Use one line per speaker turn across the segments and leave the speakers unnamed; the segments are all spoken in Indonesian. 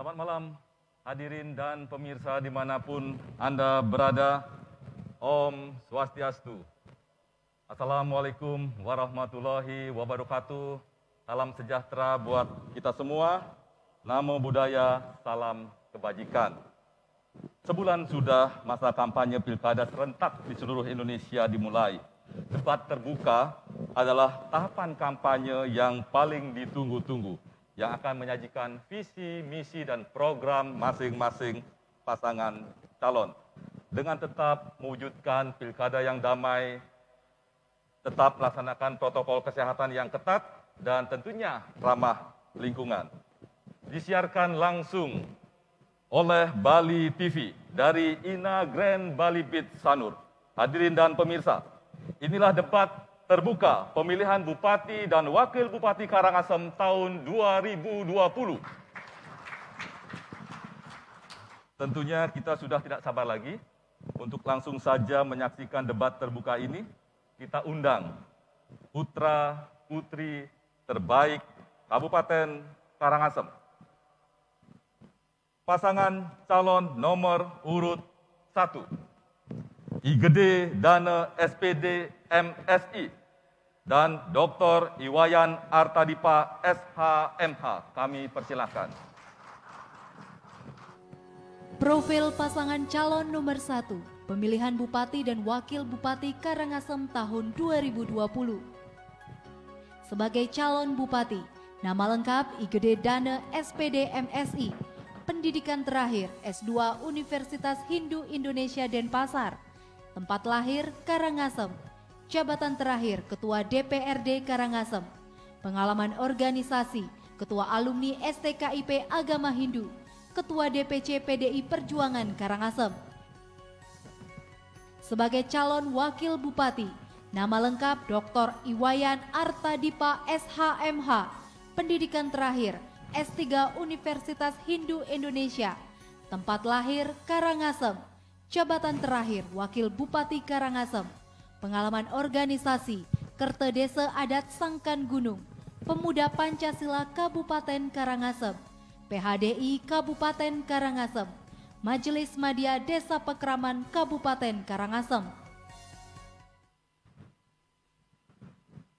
Selamat malam hadirin dan pemirsa dimanapun Anda berada. Om Swastiastu. Assalamualaikum warahmatullahi wabarakatuh. Salam sejahtera buat kita semua. Namo Buddhaya, salam kebajikan. Sebulan sudah masa kampanye pilkada serentak di seluruh Indonesia dimulai. Debat terbuka adalah tahapan kampanye yang paling ditunggu-tunggu, yang akan menyajikan visi, misi, dan program masing-masing pasangan calon. Dengan tetap mewujudkan pilkada yang damai, tetap melaksanakan protokol kesehatan yang ketat, dan tentunya ramah lingkungan. Disiarkan langsung oleh Bali TV dari Ina Grand Bali Beach Sanur. Hadirin dan pemirsa, inilah debat terbuka pemilihan Bupati dan Wakil Bupati Karangasem tahun 2020. Tentunya kita sudah tidak sabar lagi untuk langsung saja menyaksikan debat terbuka ini. Kita undang putra-putri terbaik Kabupaten Karangasem. Pasangan calon nomor urut 1. Igede Dana SPD MSI dan Dr. Iwayan Artadipa SHMH. Kami persilahkan.
Profil pasangan calon nomor 1, pemilihan Bupati dan Wakil Bupati Karangasem tahun 2020. Sebagai calon Bupati, nama lengkap Igede Dana SPD MSI, pendidikan terakhir S2 Universitas Hindu Indonesia Denpasar, tempat lahir Karangasem, jabatan terakhir Ketua DPRD Karangasem, pengalaman organisasi Ketua Alumni STKIP Agama Hindu, Ketua DPC PDI Perjuangan Karangasem. Sebagai calon Wakil Bupati, nama lengkap Dr. Iwayan Artadipa SHMH, pendidikan terakhir S3 Universitas Hindu Indonesia, tempat lahir Karangasem, jabatan terakhir Wakil Bupati Karangasem, pengalaman organisasi Kerta Desa Adat Sangkan Gunung, Pemuda Pancasila Kabupaten Karangasem, PHDI Kabupaten Karangasem, Majelis Madya Desa Pekraman Kabupaten Karangasem.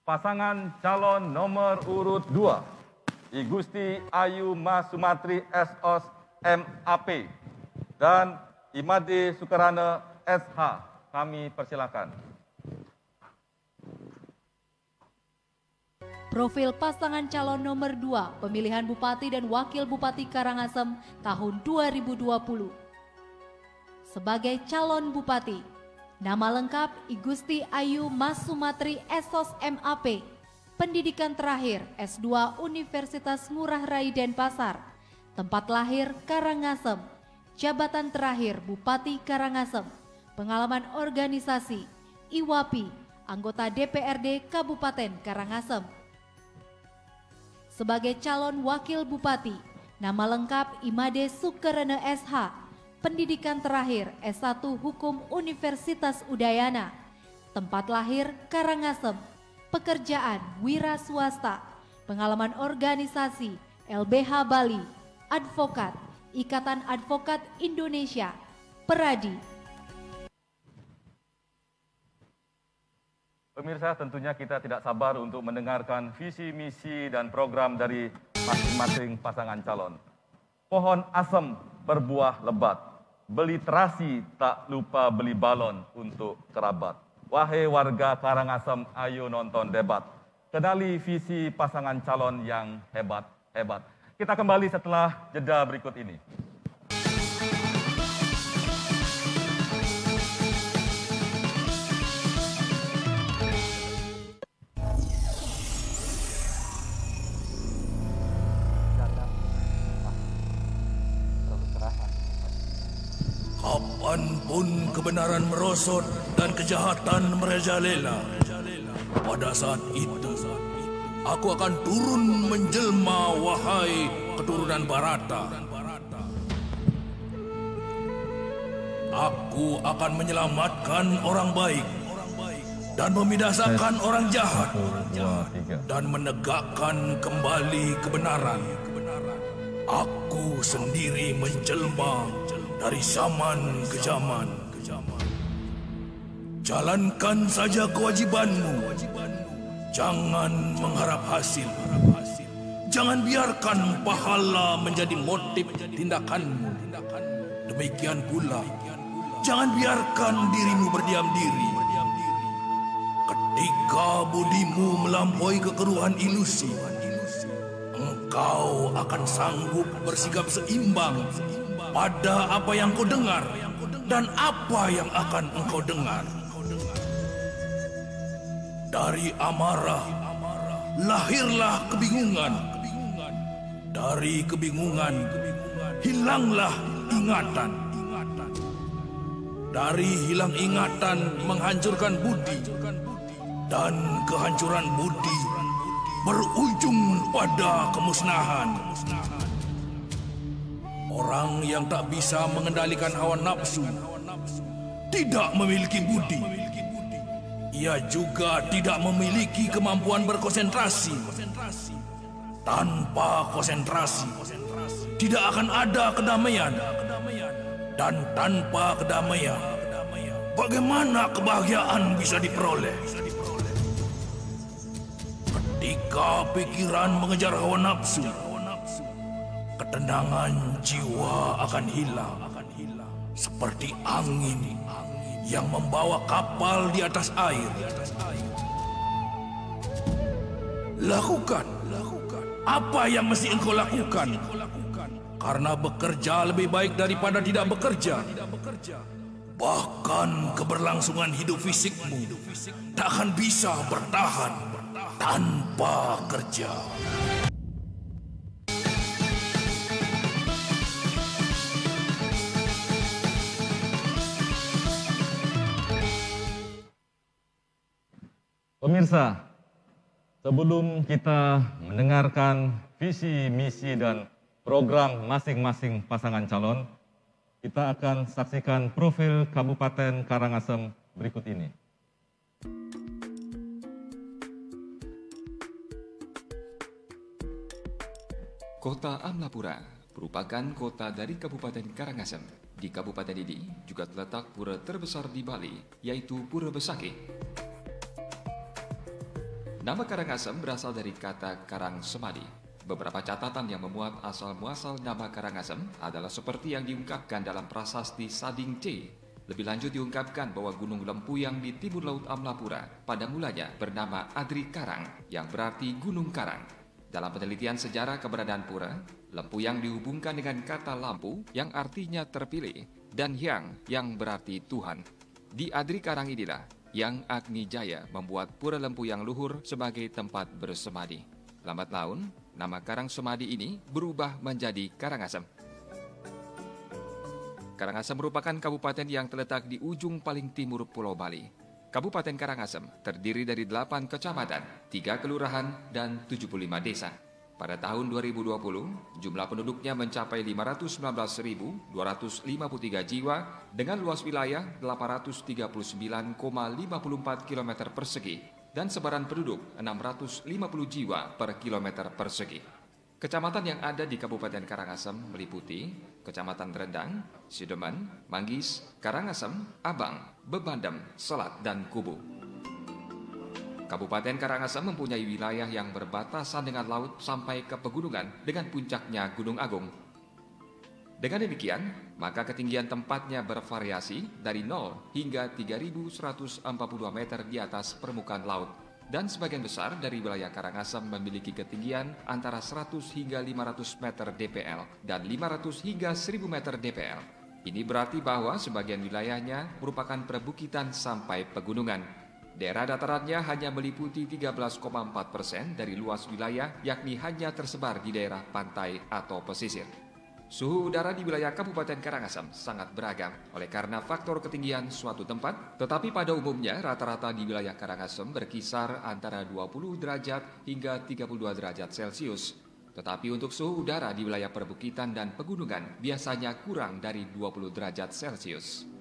Pasangan calon nomor urut 2. I Gusti Ayu Mas Sumatri SOS MAP dan Imade Sukarana SH. Kami persilakan.
Profil pasangan calon nomor 2, pemilihan Bupati dan Wakil Bupati Karangasem tahun 2020. Sebagai calon Bupati, nama lengkap I Gusti Ayu Mas Sumatri SOS MAP, pendidikan terakhir S2 Universitas Ngurah Rai Denpasar, tempat lahir Karangasem, jabatan terakhir Bupati Karangasem, pengalaman organisasi IWAPI, anggota DPRD Kabupaten Karangasem. Sebagai calon Wakil Bupati, nama lengkap Imade Sukarana SH, pendidikan terakhir S1 Hukum Universitas Udayana, tempat lahir Karangasem, pekerjaan wira swasta, pengalaman organisasi LBH Bali, advokat, Ikatan Advokat Indonesia, Peradi.
Pemirsa, tentunya kita tidak sabar untuk mendengarkan visi, misi, dan program dari masing-masing pasangan calon. Pohon asem berbuah lebat, beli terasi tak lupa beli balon untuk kerabat. Wahai warga Karangasem, ayo nonton debat. Kenali visi pasangan calon yang hebat-hebat. Kita kembali setelah jeda berikut ini.
Kapanpun kebenaran merosot dan kejahatan merajalela, pada saat itu aku akan turun menjelma, wahai keturunan Barata. Aku akan menyelamatkan orang baik dan membinasakan orang jahat dan menegakkan kembali kebenaran. Aku sendiri menjelma dari zaman ke zaman. Jalankan saja kewajibanmu. Jangan mengharap hasil. Jangan biarkan pahala menjadi motif tindakanmu. Demikian pula, jangan biarkan dirimu berdiam diri. Ketika budimu melampaui kekeruhan ilusi, engkau akan sanggup bersikap seimbang pada apa yang kau dengar dan apa yang akan engkau dengar. Dari amarah, lahirlah kebingungan. Dari kebingungan, hilanglah ingatan. Dari hilang ingatan, menghancurkan budi. Dan kehancuran budi berujung pada kemusnahan. Orang yang tak bisa mengendalikan hawa nafsu tidak memiliki budi. Ia juga tidak memiliki kemampuan berkonsentrasi. Tanpa konsentrasi, tidak akan ada kedamaian. Dan tanpa kedamaian, bagaimana kebahagiaan bisa diperoleh? Ketika pikiran mengejar hawa nafsu, ketenangan jiwa akan hilang. Seperti angin yang membawa kapal di atas air. Lakukan apa yang mesti engkau lakukan. Karena bekerja lebih baik daripada tidak bekerja. Bahkan keberlangsungan hidup fisikmu tak akan bisa bertahan tanpa kerja.
Pemirsa, sebelum kita mendengarkan visi, misi, dan program masing-masing pasangan calon, kita akan saksikan profil Kabupaten Karangasem berikut ini.
Kota Amlapura merupakan kota dari Kabupaten Karangasem. Di kabupaten ini juga terletak pura terbesar di Bali, yaitu Pura Besakih. Nama Karangasem berasal dari kata Karang Semadi. Beberapa catatan yang memuat asal-muasal nama Karangasem adalah seperti yang diungkapkan dalam prasasti Sading C. Lebih lanjut diungkapkan bahwa Gunung Lempuyang di timur laut Amlapura pada mulanya bernama Adri Karang, yang berarti Gunung Karang. Dalam penelitian sejarah keberadaan pura, Lempuyang dihubungkan dengan kata lampu yang artinya terpilih dan Hyang yang berarti Tuhan. Di Adri Karang inilah yang Agni Jaya membuat Pura Lempuyang Luhur sebagai tempat bersemadi. Lambat laun, nama Karang Semadi ini berubah menjadi Karangasem. Karangasem merupakan kabupaten yang terletak di ujung paling timur Pulau Bali. Kabupaten Karangasem terdiri dari 8 kecamatan, 3 kelurahan, dan 75 desa. Pada tahun 2020, jumlah penduduknya mencapai 519.253 jiwa dengan luas wilayah 839,54 km persegi dan sebaran penduduk 650 jiwa per kilometer persegi. Kecamatan yang ada di Kabupaten Karangasem meliputi Kecamatan Rendang, Sidemen, Manggis, Karangasem, Abang, Bebandem, Selat, dan Kubu. Kabupaten Karangasem mempunyai wilayah yang berbatasan dengan laut sampai ke pegunungan dengan puncaknya Gunung Agung. Dengan demikian, maka ketinggian tempatnya bervariasi dari 0 hingga 3.142 meter di atas permukaan laut. Dan sebagian besar dari wilayah Karangasem memiliki ketinggian antara 100 hingga 500 meter DPL dan 500 hingga 1000 meter DPL. Ini berarti bahwa sebagian wilayahnya merupakan perbukitan sampai pegunungan. Daerah datarannya hanya meliputi 13,4% dari luas wilayah, yakni hanya tersebar di daerah pantai atau pesisir. Suhu udara di wilayah Kabupaten Karangasem sangat beragam oleh karena faktor ketinggian suatu tempat, tetapi pada umumnya rata-rata di wilayah Karangasem berkisar antara 20 derajat hingga 32 derajat Celcius. Tetapi untuk suhu udara di wilayah perbukitan dan pegunungan biasanya kurang dari 20 derajat Celcius.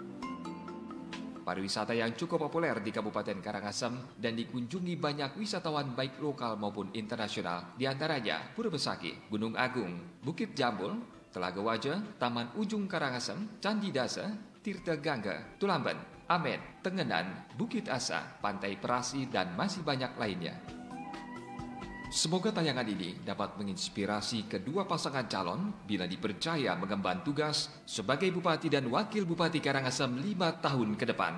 pariwisata yang cukup populer di Kabupaten Karangasem dan dikunjungi banyak wisatawan baik lokal maupun internasional, diantaranya Pura Besaki, Gunung Agung, Bukit Jambul, Telaga Wajah, Taman Ujung Karangasem, Candi Dasa, Tirta Gangga, Tulamben, Amet, Tenganan, Bukit Asa, Pantai Perasi, dan masih banyak lainnya. Semoga tayangan ini dapat menginspirasi kedua pasangan calon bila dipercaya mengemban tugas sebagai Bupati dan Wakil Bupati Karangasem 5 tahun ke depan.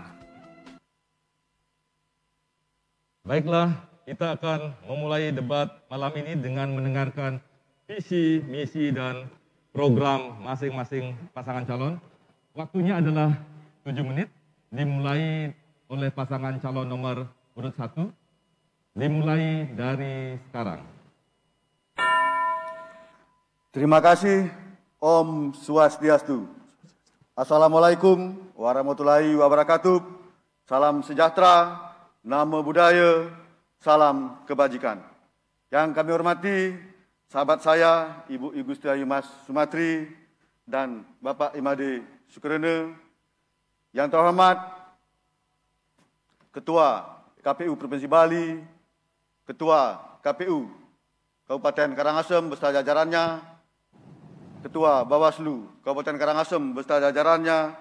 Baiklah, kita akan memulai debat malam ini dengan mendengarkan visi, misi, dan program masing-masing pasangan calon. Waktunya adalah 7 menit, dimulai oleh pasangan calon nomor urut 1. Dimulai dari sekarang.
Terima kasih. Om Swastiastu. Assalamualaikum warahmatullahi wabarakatuh. Salam sejahtera, namo buddhaya, salam kebajikan. Yang kami hormati sahabat saya, Ibu Igusti Ayu Mas Sumatri dan Bapak Imade Sukrene. Yang terhormat Ketua KPU Provinsi Bali, Ketua KPU Kabupaten Karangasem beserta jajarannya, Ketua Bawaslu Kabupaten Karangasem beserta jajarannya,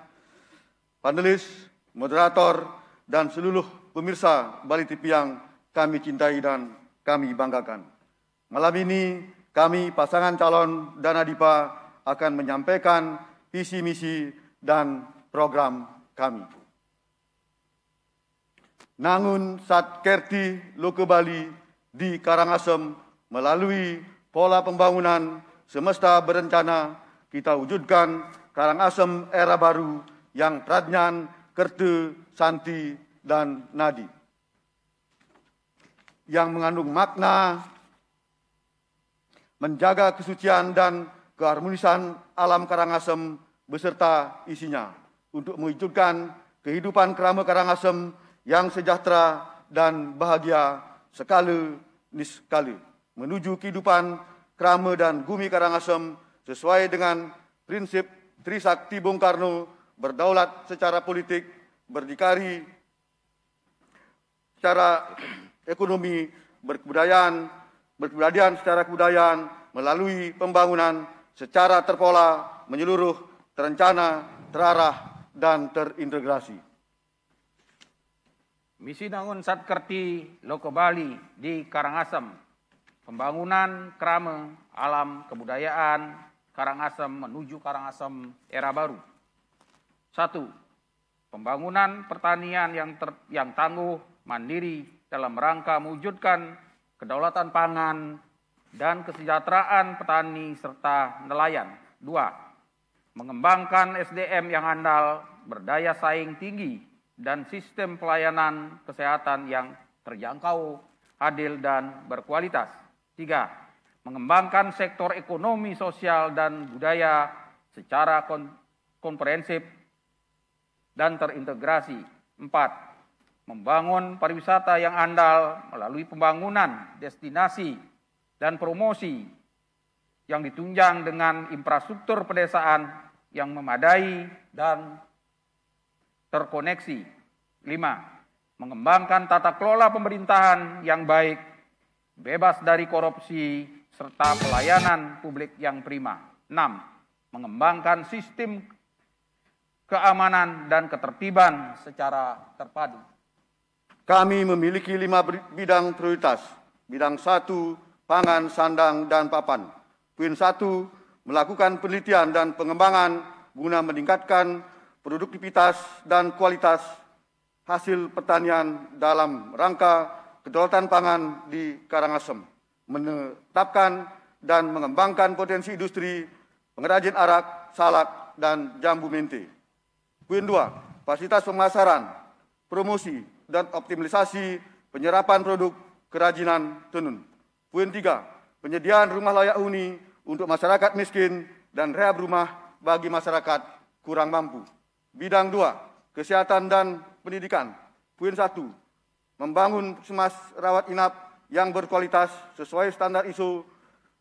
panelis, moderator, dan seluruh pemirsa Bali TV yang kami cintai dan kami banggakan. Malam ini kami pasangan calon Dana Dipa akan menyampaikan visi misi dan program kami. Nangun Sat Kerti Loke Bali di Karangasem melalui pola pembangunan semesta berencana kita wujudkan Karangasem era baru yang pradnyan, kerte, santi, dan nadi. Yang mengandung makna menjaga kesucian dan keharmonisan alam Karangasem beserta isinya untuk mewujudkan kehidupan kerama Karangasem yang sejahtera dan bahagia sekala niskala, menuju kehidupan kerama dan bumi Karangasem sesuai dengan prinsip Trisakti Bung Karno, berdaulat secara politik, berdikari secara ekonomi, berkebudayaan secara kebudayaan, melalui pembangunan secara terpola, menyeluruh, terencana, terarah, dan terintegrasi.
Misi Nangun Sat Kerti Loke Bali di Karangasem, pembangunan kerama alam kebudayaan Karangasem menuju Karangasem era baru. 1. Pembangunan pertanian yang tangguh, mandiri dalam rangka mewujudkan kedaulatan pangan dan kesejahteraan petani serta nelayan. 2. Mengembangkan SDM yang andal, berdaya saing tinggi, dan sistem pelayanan kesehatan yang terjangkau, adil, dan berkualitas. 3. Mengembangkan sektor ekonomi, sosial, dan budaya secara komprehensif dan terintegrasi. 4. Membangun pariwisata yang andal melalui pembangunan destinasi dan promosi yang ditunjang dengan infrastruktur pedesaan yang memadai dan terkoneksi. 5. Mengembangkan tata kelola pemerintahan yang baik, bebas dari korupsi, serta pelayanan publik yang prima. 6. Mengembangkan sistem keamanan dan ketertiban secara terpadu.
Kami memiliki 5 bidang prioritas. Bidang 1, pangan, sandang, dan papan. Poin 1, melakukan penelitian dan pengembangan guna meningkatkan produktivitas dan kualitas hasil pertanian dalam rangka kedaulatan pangan di Karangasem, menetapkan dan mengembangkan potensi industri pengrajin arak, salak, dan jambu mente. Poin 2, fasilitas pemasaran, promosi, dan optimalisasi penyerapan produk kerajinan tenun. Poin 3, penyediaan rumah layak huni untuk masyarakat miskin dan rehab rumah bagi masyarakat kurang mampu. Bidang 2, kesehatan dan pendidikan. Poin 1, membangun puskesmas rawat inap yang berkualitas sesuai standar ISO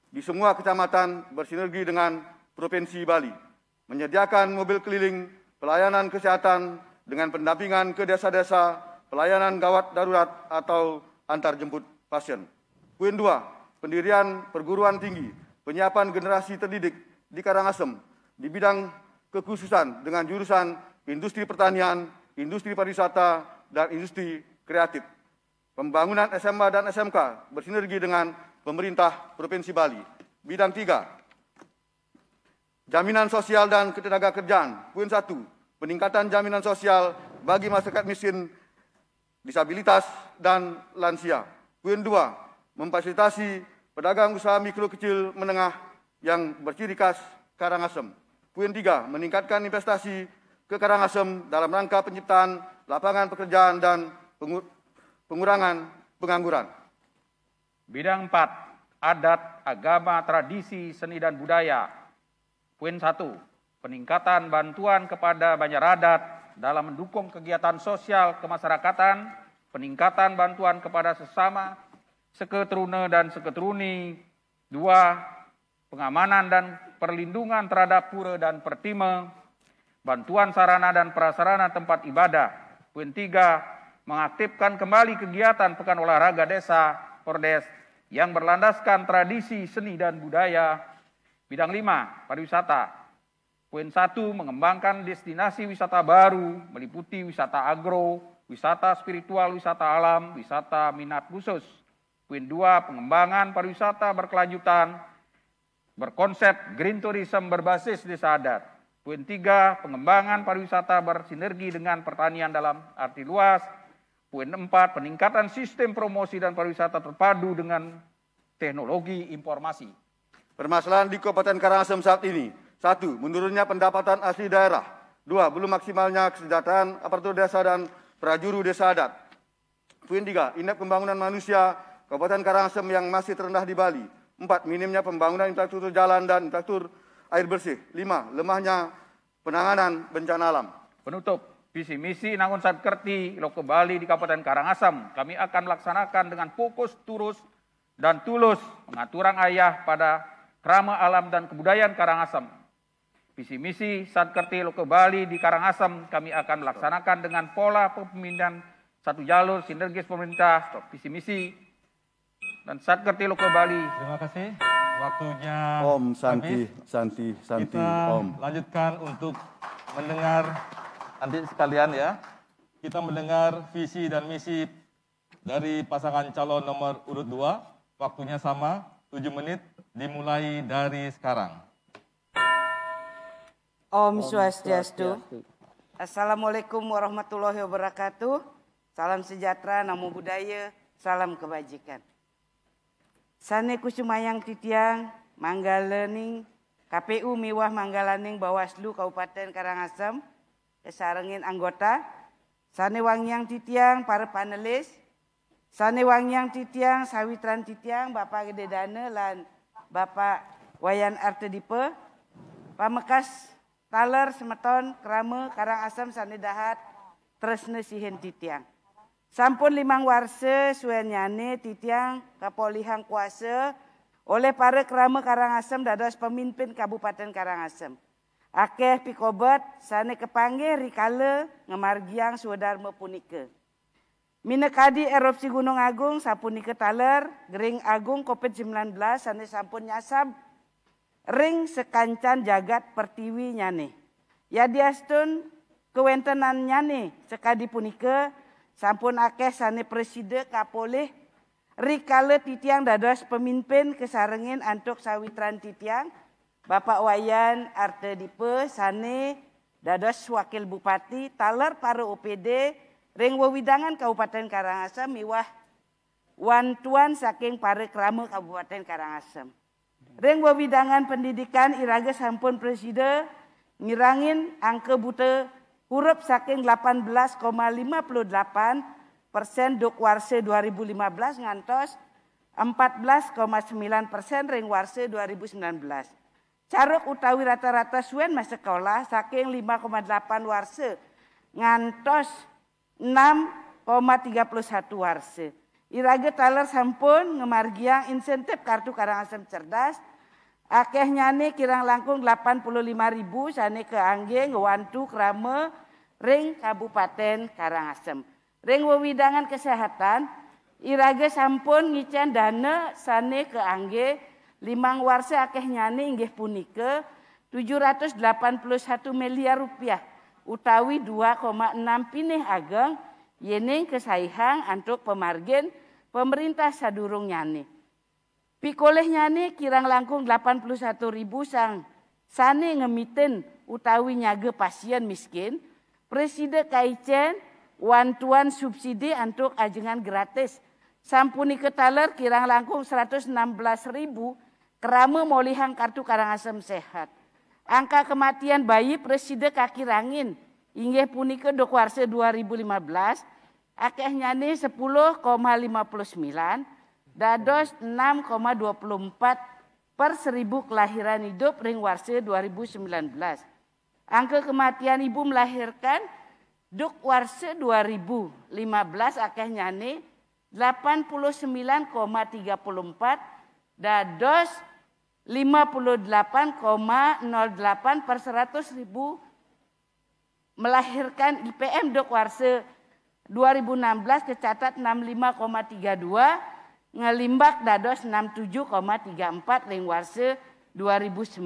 di semua kecamatan bersinergi dengan Provinsi Bali. Menyediakan mobil keliling pelayanan kesehatan dengan pendampingan ke desa-desa, pelayanan gawat darurat atau antar jemput pasien. Poin 2, pendirian perguruan tinggi, penyiapan generasi terdidik di Karangasem di bidang kekhususan dengan jurusan industri pertanian, industri pariwisata, dan industri kreatif. Pembangunan SMA dan SMK bersinergi dengan pemerintah Provinsi Bali. Bidang 3, jaminan sosial dan ketenagakerjaan. Poin 1, peningkatan jaminan sosial bagi masyarakat miskin, disabilitas, dan lansia. Poin 2, memfasilitasi pedagang usaha mikro kecil menengah yang berciri khas Karangasem. Poin 3, meningkatkan investasi ke Karangasem dalam rangka penciptaan lapangan pekerjaan dan pengurangan pengangguran.
Bidang 4, adat, agama, tradisi, seni, dan budaya. Poin 1, peningkatan bantuan kepada Banjaradat dalam mendukung kegiatan sosial kemasyarakatan, peningkatan bantuan kepada sesama, seketeruna dan seketeruni. 2, pengamanan dan perlindungan terhadap pura dan pertima, bantuan sarana dan prasarana tempat ibadah. Poin 3, mengaktifkan kembali kegiatan Pekan Olahraga Desa Pordes yang berlandaskan tradisi, seni, dan budaya. Bidang 5, pariwisata. Poin 1, mengembangkan destinasi wisata baru, meliputi wisata agro, wisata spiritual, wisata alam, wisata minat khusus. Poin 2, pengembangan pariwisata berkelanjutan, berkonsep green tourism berbasis desa adat. Poin 3, pengembangan pariwisata bersinergi dengan pertanian dalam arti luas. Poin 4, peningkatan sistem promosi dan pariwisata terpadu dengan teknologi informasi.
Permasalahan di Kabupaten Karangasem saat ini. 1, menurunnya pendapatan asli daerah. 2, belum maksimalnya kesejahteraan aparatur desa dan prajuru desa adat. Poin 3, indeks pembangunan manusia Kabupaten Karangasem yang masih terendah di Bali. 4, minimnya pembangunan infrastruktur jalan dan infrastruktur air bersih. 5, lemahnya penanganan bencana alam.
Penutup, visi misi Nangun Satkerti Loko Bali di Kabupaten Karangasem kami akan melaksanakan dengan fokus turus dan tulus pengaturan ayah pada Krama Alam dan Kebudayaan Karangasem. Visi misi Satkerti Loko Bali di Karangasem kami akan melaksanakan dengan pola kepemimpinan satu jalur sinergis pemerintah, visi misi dan Satkerti Loko Bali.
Terima kasih. Waktunya
Om Santi,
habis.
Santi,
Kita
Om.
lanjutkan untuk mendengar adik sekalian ya. Kita mendengar visi dan misi dari pasangan calon nomor urut 2. Waktunya sama, 7 menit, dimulai dari sekarang.
Om Swastiastu. Assalamualaikum warahmatullahi wabarakatuh. Salam sejahtera, namo buddhaya, salam kebajikan. Sane kusumayang titiang, manggalening, KPU miwah manggalaning Bawaslu Kabupaten Karangasem, kesarengin anggota, sane wangyang titiang, para panelis, sane wangyang titiang, sawitran titiang, Bapak Gede Dana lan Bapak Wayan Artedipe, pamekas taler semeton krame Karangasem sane dahat tresne sihen titiang. Sampun 5 warse suenyane titiang kapolihang kuasa oleh para krama Karangasem dados pemimpin Kabupaten Karangasem. Akeh pikobet sane kepanggih rikala ngemargiang sudarma punika. Minekadi erupsi Gunung Agung sapunika taler gering agung COVID-19 sane sampun nyasab ring sekancan jagat pertiwi nyane. Yadiastun kewentenan nyane sekadi punika sampun akeh sane preside kapoleh rikala titiang dados pemimpin kesarengin antuk sawitran titiang Bapak Wayan Artedipe sane dados wakil bupati taler para OPD ring wewidangan Kabupaten Karangasem miwah wantuan saking para krama Kabupaten Karangasem. Ring wewidangan pendidikan iraga sampun preside ngirangin angka buta huruf saking 18,58% duk warse 2015 ngantos 14,9% ring warse 2019. Caruk utawi rata-rata suen mas sekolah saking 5,8 warse ngantos 6,31 warse. Iraga taler sampun ngemargiang insentif kartu Karangasem cerdas. Akeh nyane kirang langkung 85.000 sane keangge ngewantu krama ring Kabupaten Karangasem. Ring wewidangan kesehatan, iraga sampun ngicen dana sane ke angge 5 warsa akeh nyane inggih punika 781 miliar rupiah utawi 2,6 pinih ageng yening kesaihang untuk pemargin pemerintah sadurung nyane. Pikoleh nyane kirang langkung 81.000 sang sane ngemiten utawi nyage pasien miskin, Presiden kaicen wantuan subsidi untuk ajengan gratis. Sampuni ketaler kirang langkung 116.000 kerama molihang kartu Karangasem sehat. Angka kematian bayi Presiden kakirangin inggih punika dok warsa 2015 akeh nyane 10,59 dados 6,24 per 1000 kelahiran hidup ring warsa 2019. Angka kematian ibu melahirkan duk warsa 2015 akeh nyane 89,34 dados 58,08 per 100.000 melahirkan IPM duk warsa 2016 kecatat 65,32 ngelimbak dados 67,34 ring warsa 2019.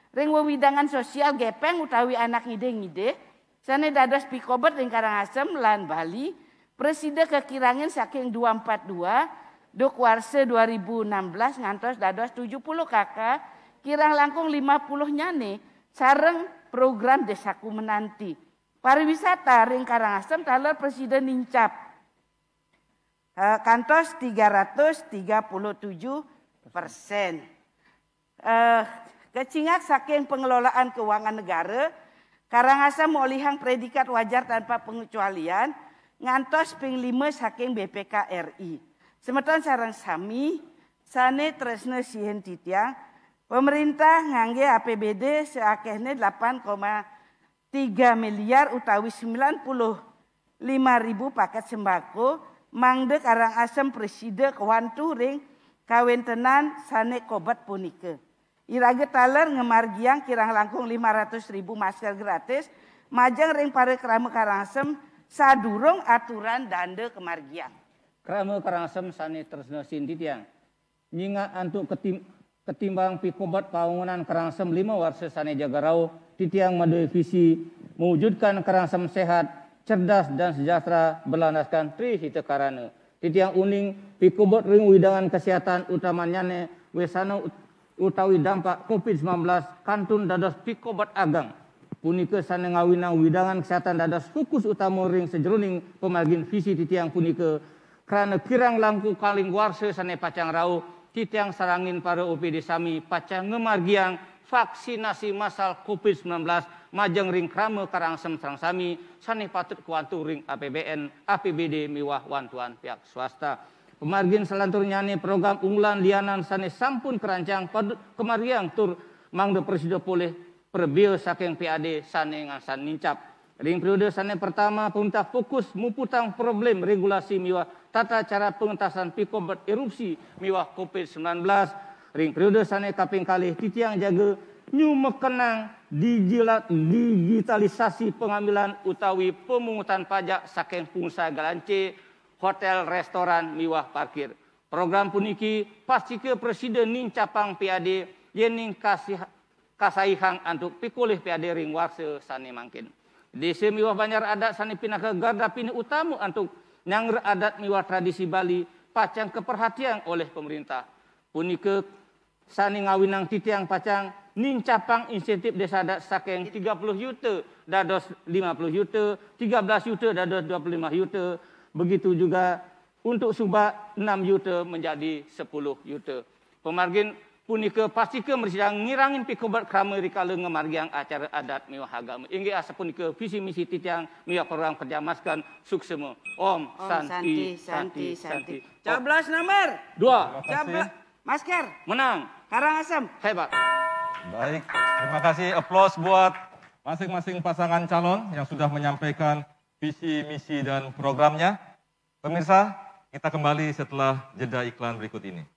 Ring wewidangan sosial gepeng utawi anak ngide-ngide sane dados pikobet ring Karangasem lan Bali Presiden kekirangin saking 242 duk warsa 2016 ngantos dados 70 kakak kirang langkung 50 nyane sareng program Desaku Menanti. Pariwisata ring Karangasem taler Presiden nincap kantos 337%. Kecingak saking pengelolaan keuangan negara, Karangasem molihang predikat wajar tanpa pengecualian, ngantos ping 5 saking BPK RI. Semeton sareng sami, sane tresna sihen titiang, pemerintah ngangge APBD seakehne 8,3 miliar utawi 95.000 paket sembako, mangde Karangasem Presiden kewantu ring kawentenan sane kobat punika. Irage taler ngemargiang kirang langkung 500.000 masker gratis majang ring pare kerama Karangasem sadurung aturan dande kemargiang.
Kerama Karangasem sane tresna sintitiang nyingat antuk ketimbang pikobat paungunan Karangasem 5 warsa sane jagarau titiang madue visi mewujudkan Karangasem sehat, cerdas dan sejahtera berlandaskan Trisita Karana. Titiang uning pikobat ring widangan kesehatan utamanya ne wesana utawi dampak COVID-19 kantun dados pikobat agang. Punika sane ngawinang widangan kesehatan dados fokus utama ring sejeroning pemargin visi titiang punika karena kirang langkung kaling warsa sane pacang rau titiang sarangin para OPD sami pacang ngemargiang vaksinasi massal COVID-19 majeng ring krama Karangasem sareng sami sane patut kuantu ring APBN, APBD miwah wantuan pihak swasta. Pemargin selanturnya nih program unggulan lianan sane sampun kerancang kemargiang tur mangde Presiden boleh perbio saking PAD sane ngasan nincap. Ring periode sane pertama pemerintah fokus muputang problem regulasi miwah tata cara pengentasan pikobat erupsi miwah COVID-19. Ring periode sane kaping kalih titiang jaga nyu mekenang digitalisasi pengambilan utawi pemungutan pajak saking pengusaha galance, hotel, restoran, miwah parkir. Program puniki pastike Presiden nincapang PAD yening kasaihang antuk pikulih PAD ring warsa sane mangkin. Desa miwah Banjar adat sane pinaka garda pini utama antuk nyangger adat miwah tradisi Bali pacang keperhatian oleh pemerintah. Punike sane ngawinang titiang pacang nincapang insentif desa adat saking 30 juta dados 50 juta, 13 juta dados 25 juta. Begitu juga untuk Subak 6 juta menjadi 10 juta. Pemargin punika pastike mersidang ngirangin pikobat krama rikala ngemargiang acara adat miwah agama. Inggih asa punika visi misi titiang miwah program kerja maskan suksema. Om Santi.
Coblos nomor
2.
Coblos masker.
Menang.
Karangasem.
Hebat.
Baik, terima kasih. Aplaus buat masing-masing pasangan calon yang sudah menyampaikan visi, misi, dan programnya. Pemirsa, kita kembali setelah jeda iklan berikut ini.